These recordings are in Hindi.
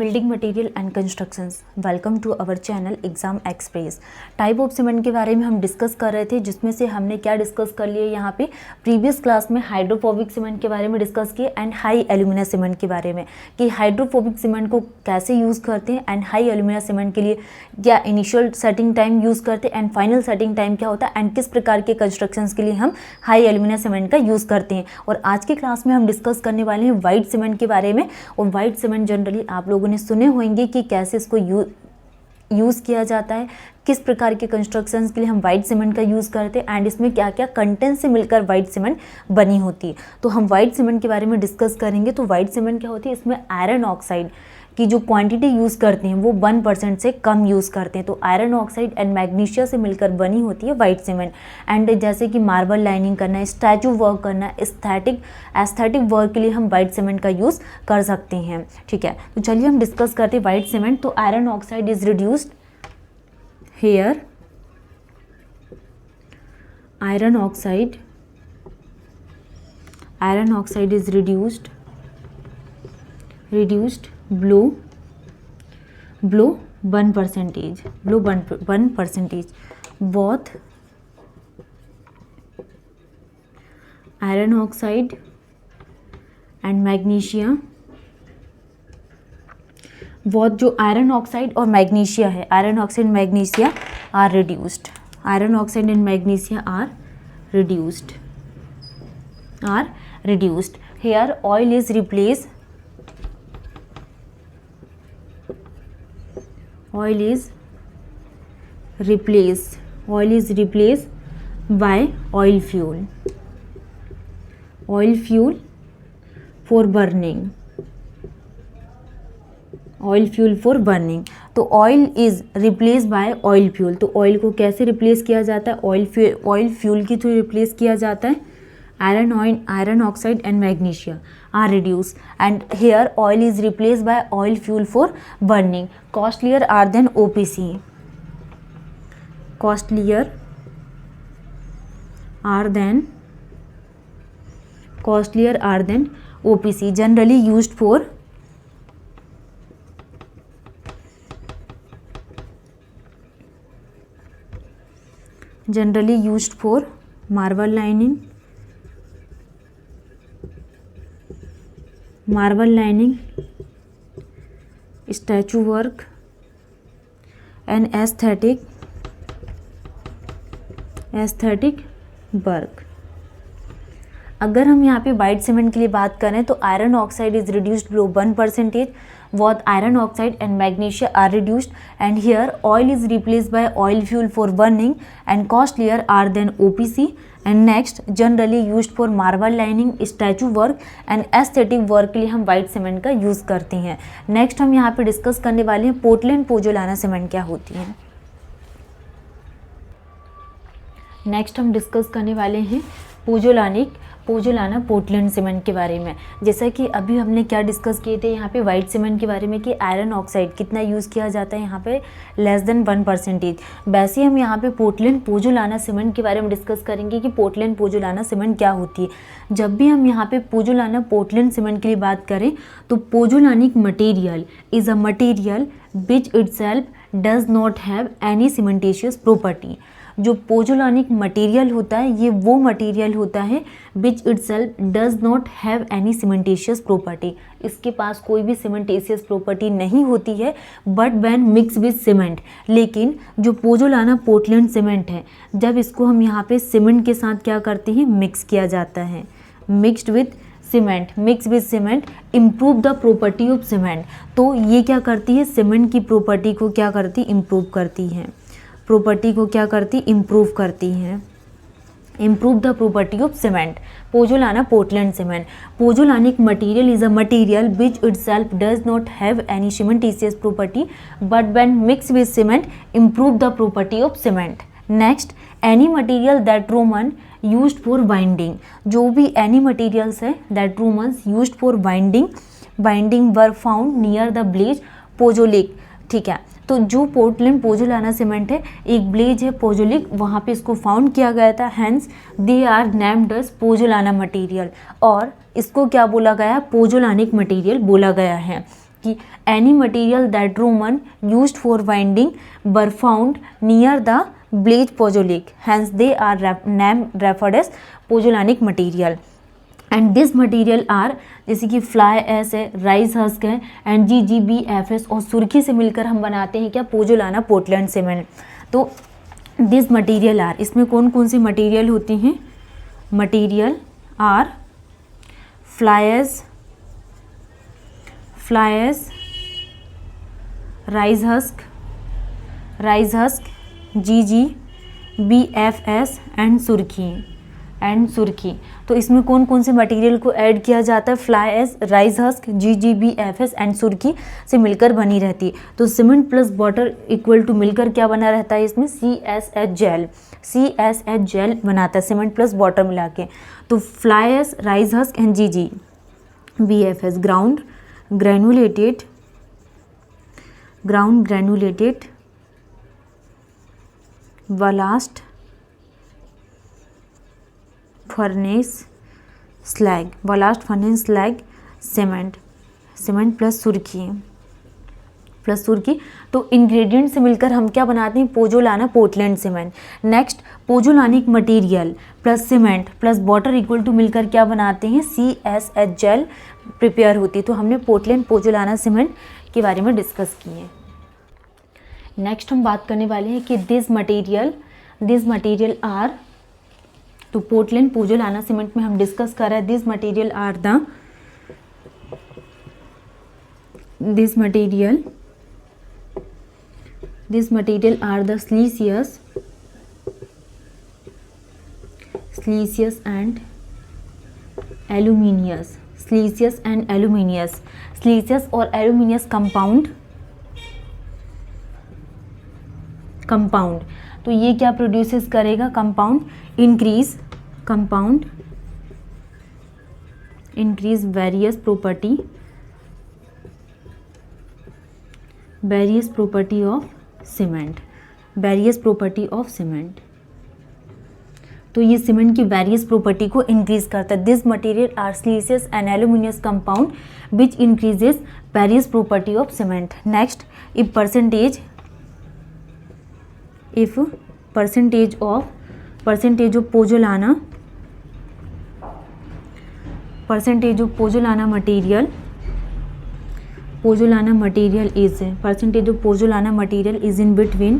Building material and constructions, welcome to our channel exam express. Type of cement के बारे में हम डिस्कस कर रहे थे, जिसमें से हमने क्या डिस्कस कर लिया यहाँ पे प्रीवियस क्लास में हाइड्रोफोबिक सीमेंट के बारे में डिस्कस किए एंड हाई एल्यूमिना सीमेंट के बारे में कि हाइड्रोफोबिक सीमेंट को कैसे यूज़ करते हैं एंड हाई एल्यूमिना सीमेंट के लिए क्या इनिशियल सेटिंग टाइम यूज़ करते हैं एंड फाइनल सेटिंग टाइम क्या होता है एंड किस प्रकार के कंस्ट्रक्शंस के लिए हम हाई एल्यूमिना सीमेंट का यूज़ करते हैं। और आज की क्लास में हम डिस्कस करने वाले हैं वाइट सीमेंट के बारे में। और वाइट सीमेंट जनरली आप लोगों ने सुने होंगे कि कैसे इसको यूज़ किया जाता है, किस प्रकार के कंस्ट्रक्शंस के लिए हम वाइट सीमेंट का यूज़ करते हैं एंड इसमें क्या क्या कंटेंट से मिलकर वाइट सीमेंट बनी होती है। तो हम वाइट सीमेंट के बारे में डिस्कस करेंगे। तो वाइट सीमेंट क्या होती है, इसमें आयरन ऑक्साइड की जो क्वांटिटी यूज़ करते हैं वो 1% से कम यूज़ करते हैं। तो आयरन ऑक्साइड एंड मैग्नीशिया से मिलकर बनी होती है वाइट सीमेंट। एंड जैसे कि मार्बल लाइनिंग करना, स्टैचू वर्क करना, एस्थेटिक वर्क के लिए हम वाइट सीमेंट का यूज़ कर सकते हैं। ठीक है, तो चलिए हम डिस्कस करते हैं वाइट सीमेंट। तो iron oxide is reduced here, iron oxide is reduced below 1%, both iron oxide and magnesium, बहुत जो आयरन ऑक्साइड और मैग्नीशिया है, iron oxide magnesia are reduced, iron oxide and magnesia are reduced. Here oil is replaced by oil fuel for burning. तो oil is replace by oil fuel. तो ऑयल को कैसे रिप्लेस किया जाता है, ऑयल फ्यूल के थ्रू रिप्लेस किया जाता है। Iron oxide and magnesia are reduce and here oil is replace by oil fuel for burning. Costlier are than OPC, generally used for marble lining, statue work and aesthetic work. अगर हम यहाँ पे वाइट सीमेंट के लिए बात करें तो iron oxide is reduced below 1%, both iron oxide and magnesia are reduced and here oil is replaced by oil fuel for burning and costlier are than OPC. and next generally used for marble lining, statue work and aesthetic work के लिए हम वाइट सीमेंट का यूज़ करते हैं। नेक्स्ट हम यहाँ पे डिस्कस करने वाले हैं पोर्टलैंड पोजोलाना सीमेंट क्या होती है। नेक्स्ट हम डिस्कस करने वाले हैं पोजोलाना पोर्टलैंड सीमेंट के बारे में। जैसा कि अभी हमने क्या डिस्कस किए थे यहाँ पे वाइट सीमेंट के बारे में कि आयरन ऑक्साइड कितना यूज़ किया जाता है यहाँ पे लेस देन 1%। वैसे हम यहाँ पे पोर्टलैंड पोजोलाना सीमेंट के बारे में डिस्कस करेंगे कि पोर्टलैंड पोजोलाना सीमेंट क्या होती है। जब भी हम यहाँ पे पोजोलाना पोर्टलैंड सीमेंट के लिए बात करें तो pozzolanic material is a material which itself does not have any cementitious property. जो पोजोलानिक मटेरियल होता है ये वो मटेरियल होता है which itself does not have any cementitious property, इसके पास कोई भी सीमेंटेशियस प्रॉपर्टी नहीं होती है but when mix with cement. लेकिन जो पोजोलाना पोर्टलैंड सीमेंट है जब इसको हम यहाँ पे सीमेंट के साथ क्या करते हैं, मिक्स किया जाता है, mixed with cement improve the property of cement. तो ये क्या करती है, सीमेंट की प्रॉपर्टी को क्या करती, इम्प्रूव करती है, improve the property of cement. Pozzolana Portland cement. Pozzolanic material is a material which itself does not have any cementitious property but when mixed with cement improve the property of cement. Next, any material that Roman used for binding. जो भी any materials है that Romans used for binding were found near the village Pozzolic. ठीक है, तो जो पोर्टलैंड पोजोलाना सीमेंट है एक विलेज है पोजोलिक, वहाँ पे इसको फाउंड किया गया था, hence they are named as pozzolana material और इसको क्या बोला गया, पोजोलानिक मटेरियल बोला गया है। कि any material that Roman used for winding were found near the blaze pozzolic, hence they are name referred as pozzolanic material. And this material are, जैसे कि फ्लाई एस है, राइस हस्क है, एंड GGBFS और सुर्खी से मिलकर हम बनाते हैं क्या, पोजोलाना पोर्टलैंड सीमेंट। तो दिस मटेरियल आर, इसमें कौन कौन सी मटेरियल होती हैं, material are fly ash, rice husk, GGBFS and सुर्खी। तो इसमें कौन कौन से मटेरियल को ऐड किया जाता है, fly ash, rice husk, GGBFS and सुर्खी से मिलकर बनी रहती है। तो cement plus water equal to मिलकर क्या बना रहता है, इसमें CSH जेल बनाता है सीमेंट प्लस वाटर मिला के। तो fly ash, rice husk and GGBFS ground granulated blast furnace slag cement plus सुर्खी। तो इंग्रेडिएंट से मिलकर हम क्या बनाते हैं, pozzolana Portland cement. Next, pozzolanic material plus cement plus water equal to मिलकर क्या बनाते हैं, CSH जेल प्रिपेयर होती है। तो हमने पोर्टलैंड पोजोलाना सीमेंट के बारे में डिस्कस किए। नेक्स्ट हम बात करने वाले हैं कि दिस मटेरियल आर, तो पोर्टलैंड पोजोलाना सीमेंट में हम डिस्कस कर रहे हैं, this material are the siliceous and aluminous, siliceous और aluminous कंपाउंड। तो ये क्या प्रोड्यूसेस करेगा, compound increase various property of cement, तो ये सीमेंट की वेरियस प्रॉपर्टी को इंक्रीज करता है। This material are siliceous and aluminous compound which increases various property of cement. Next, if percentage of pozzolana material is in between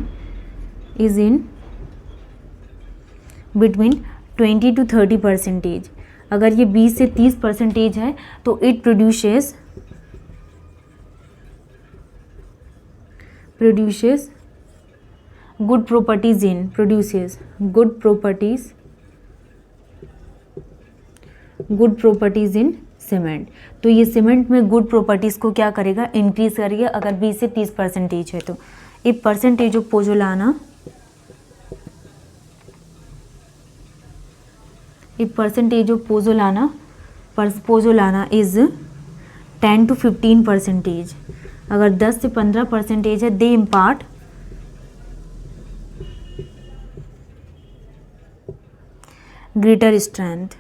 20 to 30%। अगर ये 20 से 30% है तो it produces good properties in cement. तो ये सीमेंट में गुड प्रॉपर्टीज को क्या करेगा, इंक्रीज करेगा अगर 20 से 30% है तो। If percentage of pozzolana is 10 to 15%, अगर 10 से 15% है, they impart greater strength,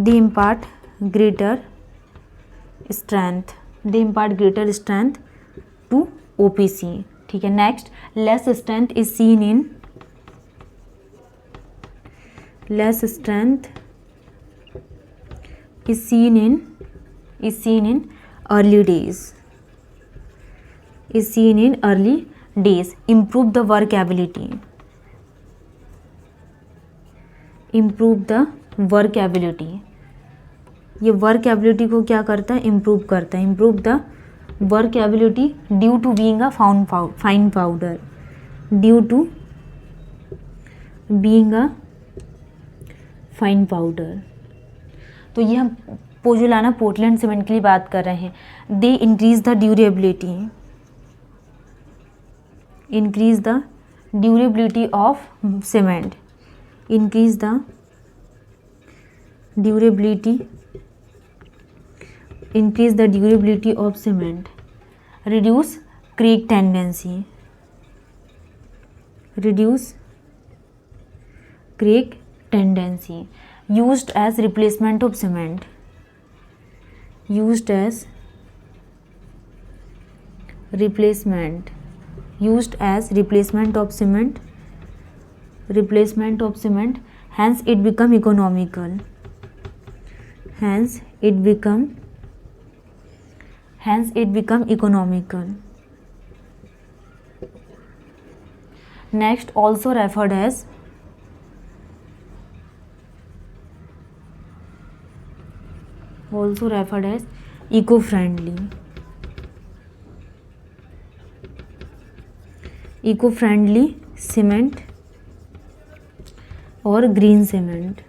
they impart greater strength to OPC। ठीक है। Next, less strength is seen in early days, improve the workability, ये वर्कएबिलिटी को क्या करता है, इम्प्रूव करता है। Improve the workability due to being a fine powder, तो ये हम पोजोलाना पोर्टलैंड सीमेंट के लिए बात कर रहे हैं। They increase the durability of cement, reduce crack tendency, used as replacement of cement, used as replacement, used as replacement of cement, replacement of cement, hence it become economical, hence it become economical. Next, also referred as eco-friendly, eco-friendly cement और ग्रीन सीमेंट,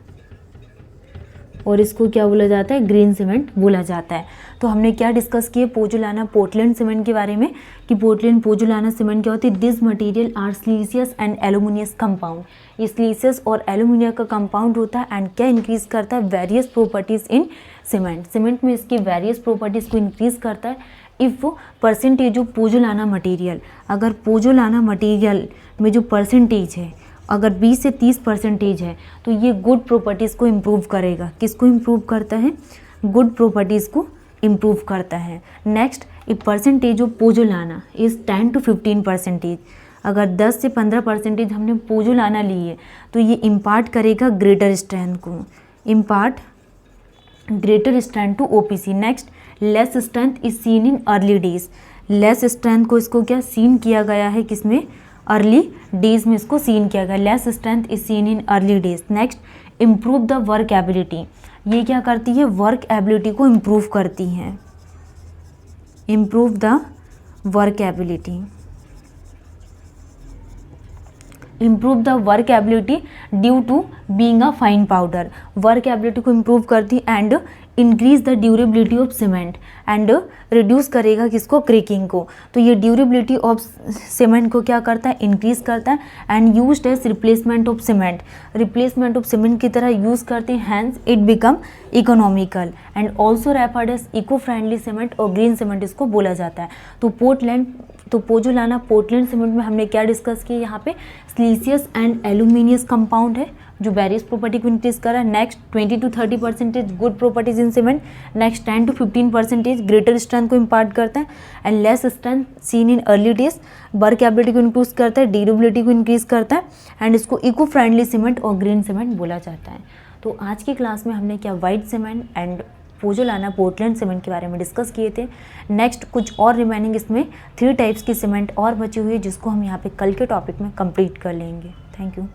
और इसको क्या बोला जाता है, ग्रीन सीमेंट बोला जाता है। तो हमने क्या डिस्कस किए पोजोलाना पोर्टलैंड सीमेंट के बारे में कि पोर्टलैंड पोजोलाना सीमेंट क्या होती है, this material are siliceous and aluminous compound, ये सिलिशियस और एल्यूमिनियम का कंपाउंड होता है एंड क्या इंक्रीज करता है, various properties in cement, cement में इसकी वेरियस प्रॉपर्टीज को इंक्रीज करता है। If percentage of pozzolana material, अगर पोजोलाना मटेरियल में जो परसेंटेज है अगर 20 से 30% है तो ये गुड प्रॉपर्टीज़ को इम्प्रूव करेगा। किसको इम्प्रूव करता है, गुड प्रॉपर्टीज़ को इम्प्रूव करता है। Next, a percentage of pozzolana is 10 to 15%, अगर 10 से 15% हमने पोजोलाना ली है तो ये इम्पार्ट करेगा ग्रेटर स्ट्रेंथ को, impart greater strength to OPC. Next, less strength is seen in early days, less strength को इसको क्या सीन किया गया है, किसमें, अर्ली डेज में इसको सीन किया गया, less strength is seen in early days. Next, improve the work ability, ये क्या करती है, वर्क एबिलिटी को इम्प्रूव करती है, improve the workability, improve the workability due to being a fine powder, workability को इम्प्रूव करती and increase the durability of cement and reduce करेगा किसको, क्रैकिंग को। तो ये ड्यूरेबिलिटी ऑफ सीमेंट को क्या करता है, इंक्रीज करता है and used as replacement of cement, replacement of cement की तरह यूज़ करते हैं, hence it become economical and also referred as eco friendly cement और ग्रीन सीमेंट इसको बोला जाता है। तो पोजोलाना पोर्टलैंड सीमेंट में हमने क्या डिस्कस किया, यहाँ पे सिलिशियस एंड एल्यूमिनियस कंपाउंड है जो वेरियस प्रॉपर्टी को इंक्रीज कर रहा है। Next 20 to 30% good properties in cement. Next 10 to 15% greater strength को इम्पार्ट करता है and less strength scene in early days, work ability को इंक्रीज करता है, ड्यूरेबिलिटी को इंक्रीज करता है एंड इसको इको फ्रेंडली सीमेंट और ग्रीन सीमेंट बोला जाता है। तो आज की क्लास में हमने क्या white cement and pozzolana Portland cement के बारे में डिस्कस किए थे। नेक्स्ट कुछ और रिमेनिंग इसमें 3 टाइप्स की सीमेंट और बची हुई है जिसको हम यहाँ पे कल के टॉपिक में कंप्लीट कर लेंगे। Thank you.